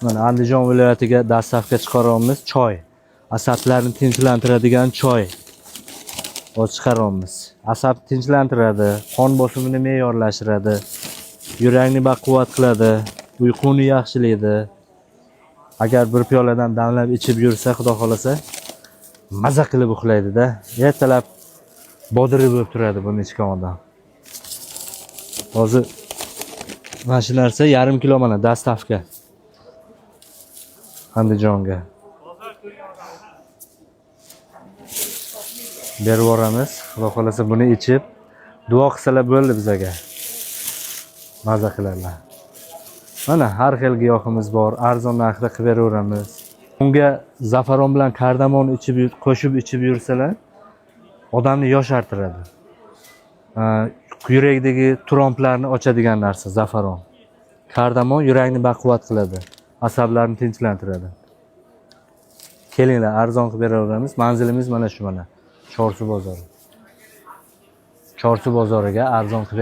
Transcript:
Mana Andijon viloyatiga dastavka chiqaryapmiz choy. Asablarni tinchlantiradigan choy. Chiqaryapmiz. Asab tinchlantiradi, qon bosimini me'yorlashtiradi, yurakni baquvvat qiladi, uyquni yaxshilaydi. Agar bir piyoladan damlab ichib yursa, xudo xolasa, maza qilib uxlaydi-da. Ertalab bodiri bo'lib turadi buni ichgan odam. Hozir mana shu narsa 1,5 kilo mana dastavka. Andijonga. Berib yuboramiz. Xudo xolasa buni ichib duo qilsalar bo'ldi bizga. Maza qilarlar. Mana har xil giyohimiz bor, arzon narxda qilib beraveramiz. Unga zafaron bilan kardamon qo'shib ichib yursalar, odamni yoshartiradi. Yurakdagi tromblarni ochadigan narsa zafaron. Kardamon yurakni baquvvat qiladi, asablarni tinchlantiradi. Kelinglar, arzon qilib beraveramiz. Manzilimiz mana shu mana. Chorsu bozori. Chorsu bozoriga arzon qilib